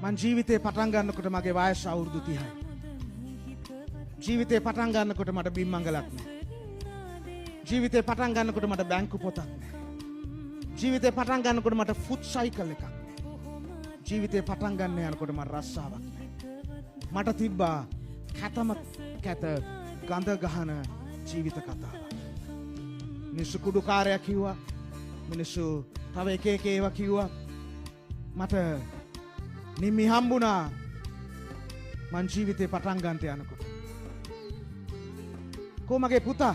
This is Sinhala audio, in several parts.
මං ජීවිතේ පටන් ගන්නකොට මගේ වයස අවුරුදු 30යි. ජීවිතේ පටන් ගන්නකොට මට බිම්මංගලක් නැහැ. ජීවිතේ පටන් ගන්නකොට මට බැංකු පොතක් නැහැ. ජීවිතේ පටන් ගන්නකොට මට ෆුට් සයිකල් එකක් නැහැ. ජීවිතේ පටන් ගන්න යනකොට මට රස්සාවක් නැහැ. මට තිබ්බා කැතම කැත ගඳ ගහන ජීවිත කතාවක්. මිනිස්සු කුඩුකාරයා කිව්වා. මිනිස්සු තව එක ඒවා කිව්වා. මට නිමි හම්බුණා මං ජීවිතේ පටන් ගන්නට යනකොට. කොමගේ පුතා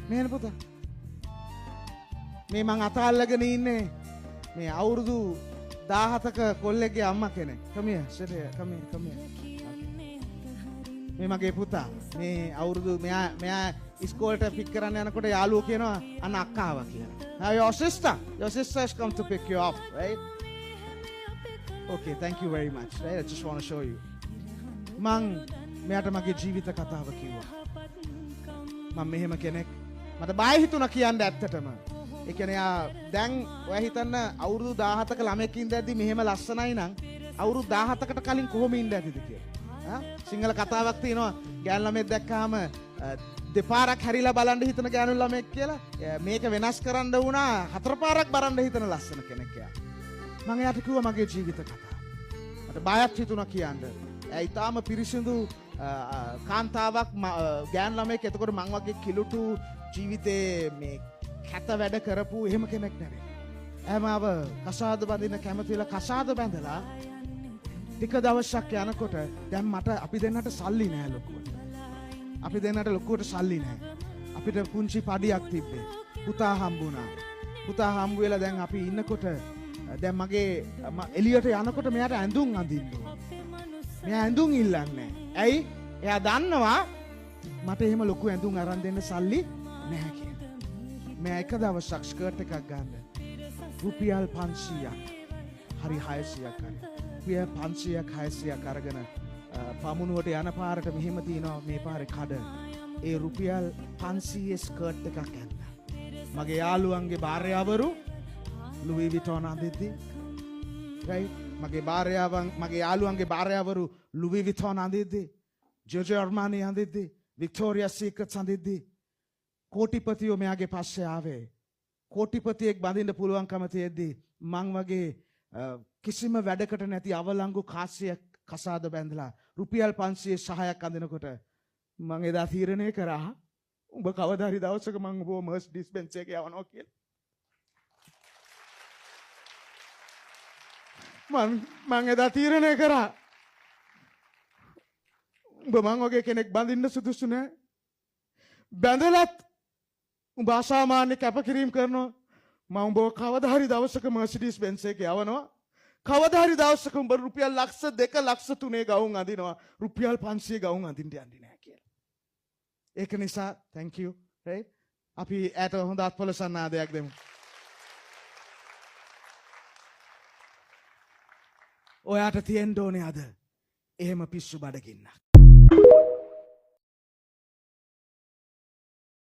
මේන පුතා මේ මං අතල්ලගෙන ඉන්නේ මේ අවුරුදු 17ක කොල්ලෙක්ගේ අම්මා කෙනෙක්. Come here, sit here. Come here. මේ මගේ පුතා මේ අවුරුදු මෙයා ඉස්කෝලේට පික් කරන්න යනකොට යාළුවෝ කියනවා අන්න අක්කා ආවා කියලා. Now your sister has come to pick you up, right? Okay, thank you very much. Right? I just want to show you. මං මෙයාට මගේ ජීවිත කතාව කිව්වා. මම මෙහෙම කෙනෙක් මට බය හිතුණා කියන්න ඇත්තටම. ඒ කියන්නේ දැන් ඔයා හිතන්න අවුරුදු 17ක ළමෙක් ඉඳද්දි මෙහෙම ලස්සනයි නම් අවුරුදු 17කට කලින් කොහොම ඉඳ ඇතිද කියලා. සිංහල කතාවක් තියෙනවා ගෑනු ළමෙක් දැක්කහම දෙපාරක් හැරිලා බලන්න හිතන ගෑනු ළමෙක් කියලා. මේක වෙනස් කරන්න වුණා 4 පාරක් බලන්න හිතන ලස්සන කෙනෙක් යා. මම එයාට කිව්වා මගේ ජීවිත කතාව. මට බයත් හිතුණා කියන්න. ඒ ඊටාම පිරිසිදු කාන්තාවක් ගෑනු ළමෙක්. එතකොට මං වගේ කිලුටු ජීවිතේ මේ කැත වැඩ කරපු එහෙම කෙනෙක් නෙවෙයි. එහමව කසාද බඳින්න කැමතිලා කසාද බැඳලා ටික දවසක් යනකොට දැන් මට අපි දෙන්නට සල්ලි නෑ ලොකුවට. අපි දෙන්නට ලොකුවට සල්ලි නෑ. අපිට පුංචි පඩියක් තිබ්බේ. පුතා හම්බුණා. පුතා හම්බ වෙලා දැන් අපි ඉන්නකොට දැන් මගේ එළියට යනකොට මෙයාට ඇඳුම් අඳින්න ඕන. මෙයා ඇඳුම් ඉල්ලන්නේ. ඇයි? එයා දන්නවා මට එහෙම ලොකු ඇඳුම් අරන් දෙන්න සල්ලි නැහැ කියලා. මම එක දවසක් ස්කර්ට් එකක් ගන්න රුපියල් 500ක් හරි 600ක් හරි රුපියල් 500ක් 600ක් අරගෙන පමුණුවට යන පාරට මෙහෙම තියනවා මේ පාරේ කඩ. ඒ රුපියල් 500 ස්කර්ට් එකක් ගන්න. මගේ යාළුවන්ගේ භාර්යාවරු ලුයි විටෝන් අඳිද්දි right මගේ යාළුවන්ගේ භාර්යාවරු ලුයි විටෝන් අඳිද්දි ජෝජෝ අර්මානි අඳිද්දි වික්ටෝරියා සීක්‍රට්ස් අඳිද්දි කෝටිපතියෝ මෙයාගේ පස්සේ ආවේ. කෝටිපතියෙක් බඳින්න පුළුවන්කම තියෙද්දි මං වගේ කිසිම වැඩකට නැති අවලංගු කාසියක් කසාද බැඳලා රුපියල් 500 සහයක් අඳිනකොට මං එදා තීරණය කරා උඹ කවදා හරි දවසක මං ඔබව මර්සිඩීස් බෙන්ස් එකේ යවනවා කියලා. මං එදා තීරණය කරා උඹ මං වගේ කෙනෙක් බඳින්න සුදුසු නෑ. බැඳලත් උඹ අසාමාන්‍ය කැපකිරීම කරනවා. මම උඹව කවදා හරි දවසක මර්සිඩීස් බෙන්ස් එකේ යවනවා. කවදා හරි දවසක උඹ රුපියල් ලක්ෂ 2 ලක්ෂ 3 ගවුම් අඳිනවා. රුපියල් 500 ගවුම් අඳින්න යන්නේ නැහැ කියලා. ඒක නිසා thank you right. අපි ඈට හොඳ අත්පොළ සන්නාදයක් දෙමු. ඔයාට තියෙන්න ඕනේ අද එහෙම පිස්සු බඩගින්නක්.